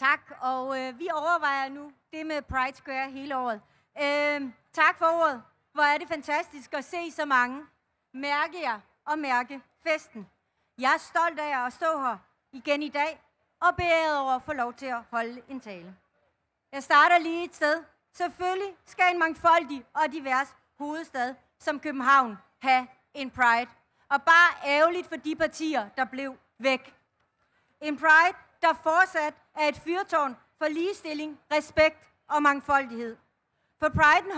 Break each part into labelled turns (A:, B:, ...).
A: Tak, og vi overvejer nu det med Pride Square hele året. Tak for ordet. Hvor er det fantastisk at se så mange. Mærke jer og mærke festen. Jeg er stolt af at stå her igen i dag og beæret over at få lov til at holde en tale. Jeg starter lige et sted. Selvfølgelig skal en mangfoldig og divers hovedstad som København have en Pride. Og bare ærgerligt for de partier, der blev væk. En Pride, der fortsat er et fyrtårn for ligestilling, respekt og mangfoldighed. For Priden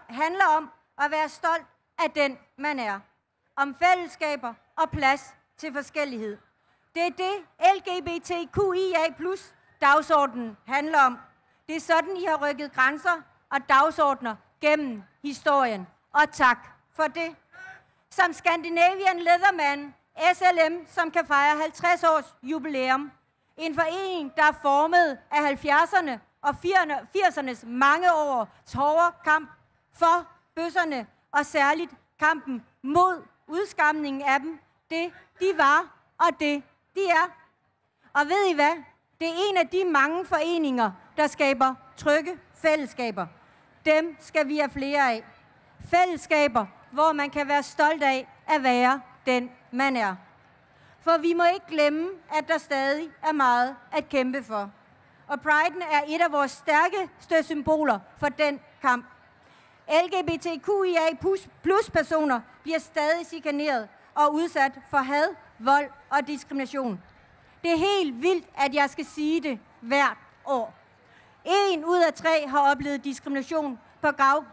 A: handler om at være stolt af den, man er. Om fællesskaber og plads til forskellighed. Det er det, LGBTQIA+-dagsordenen handler om. Det er sådan, I har rykket grænser og dagsordner gennem historien. Og tak for det. Som Scandinavian Leatherman, SLM, som kan fejre 50 års jubilæum. En forening, der er formet af 70'erne og 80'ernes mange års hårde kamp for bøsserne, og særligt kampen mod udskamningen af dem. Det, de var, og det, de er. Og ved I hvad? Det er en af de mange foreninger, der skaber trygge fællesskaber. Dem skal vi have flere af. Fællesskaber, hvor man kan være stolt af at være den, man er. For vi må ikke glemme, at der stadig er meget at kæmpe for. Og Priden er et af vores stærkeste symboler for den kamp. LGBTQIA+-personer bliver stadig chikaneret og udsat for had, vold og diskrimination. Det er helt vildt, at jeg skal sige det hvert år. 1 ud af 3 har oplevet diskrimination på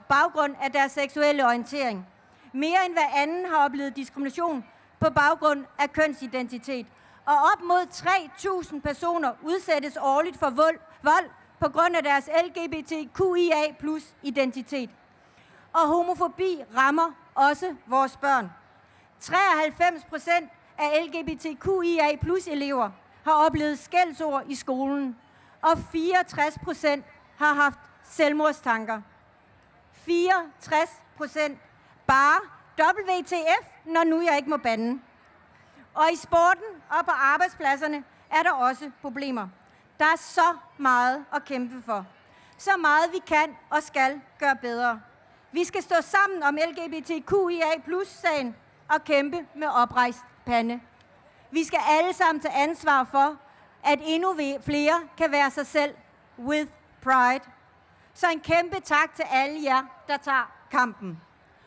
A: baggrund af deres seksuelle orientering. Mere end hver anden har oplevet diskrimination på baggrund af kønsidentitet. Og op mod 3.000 personer udsættes årligt for vold på grund af deres LGBTQIA+-identitet. Og homofobi rammer også vores børn. 93% af LGBTQIA+-elever har oplevet skældsord i skolen, og 64% har haft selvmordstanker. 64%. Bare WTF, når nu jeg ikke må bande. Og i sporten og på arbejdspladserne er der også problemer. Der er så meget at kæmpe for. Så meget vi kan og skal gøre bedre. Vi skal stå sammen om LGBTQIA+-sagen og kæmpe med oprejst pande. Vi skal alle sammen tage ansvar for, at endnu flere kan være sig selv with pride. Så en kæmpe tak til alle jer, der tager kampen.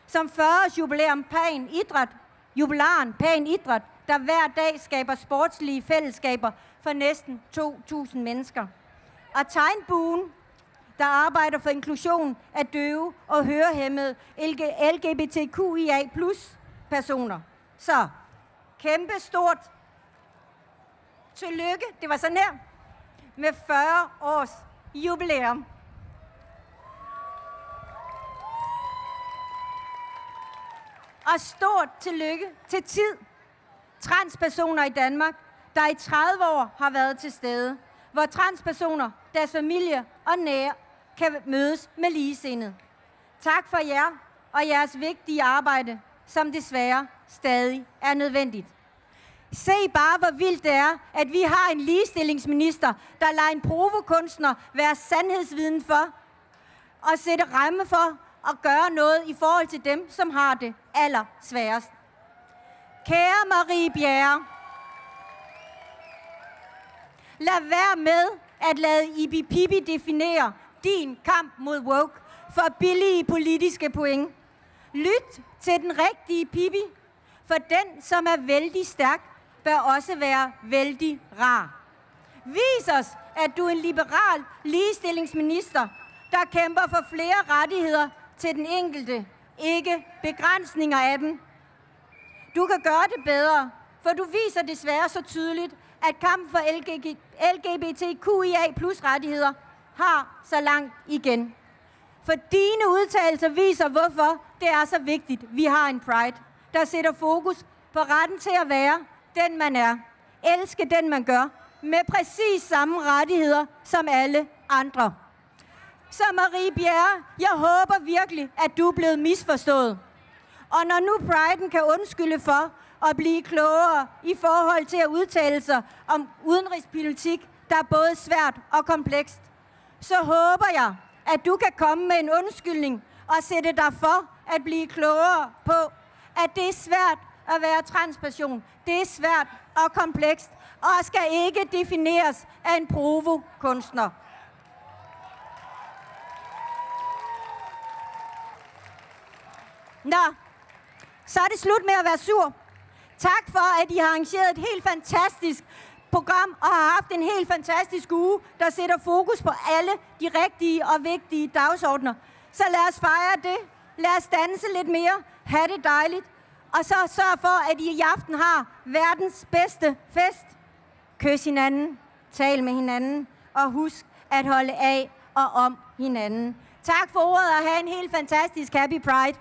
A: Som 40-års jubilaren Pæn Idræt, der hver dag skaber sportslige fællesskaber for næsten 2.000 mennesker. Og Tegnbuen, der arbejder for inklusion af døve og hørehæmmede LGBTQIA+-personer. Så kæmpe stort tillykke, det var sådan her, med 40 års jubilæum. Og stort tillykke til TID, transpersoner i Danmark, der i 30 år har været til stede, hvor transpersoner, deres familie og nære kan mødes med ligesindede. Tak for jer og jeres vigtige arbejde, som desværre stadig er nødvendigt. Se bare, hvor vildt det er, at vi har en ligestillingsminister, der lader en provokunstner være sandhedsviden for og sætte ramme for at gøre noget i forhold til dem, som har det allersværest. Kære Marie Bjerre, lad være med at lade Ibi Pippi definere din kamp mod woke for billige politiske point. Lyt til den rigtige Pippi, for den, som er vældig stærk, bør også være vældig rar. Vis os, at du er en liberal ligestillingsminister, der kæmper for flere rettigheder til den enkelte, ikke begrænsninger af dem. Du kan gøre det bedre, for du viser desværre så tydeligt, at kampen for LGBTQIA+-rettigheder har så langt igen. For dine udtalelser viser, hvorfor det er så vigtigt, vi har en Pride, der sætter fokus på retten til at være den, man er. Elske den, man gør, med præcis samme rettigheder som alle andre. Så Marie Bjerre, jeg håber virkelig, at du er blevet misforstået. Og når nu Priden kan undskylde for at blive klogere i forhold til at udtale sig om udenrigspolitik, der er både svært og komplekst, så håber jeg, at du kan komme med en undskyldning og sætte dig for at blive klogere på, at det er svært at være transperson. Det er svært og komplekst, og skal ikke defineres af en provokunstner. Nå, så er det slut med at være sur. Tak for, at I har arrangeret et helt fantastisk program og har haft en helt fantastisk uge, der sætter fokus på alle de rigtige og vigtige dagsordner. Så lad os fejre det. Lad os danse lidt mere. Ha' det dejligt. Og så sørg for, at I i aften har verdens bedste fest. Kys hinanden. Tal med hinanden. Og husk at holde af og om hinanden. Tak for ordet og have en helt fantastisk Happy Pride.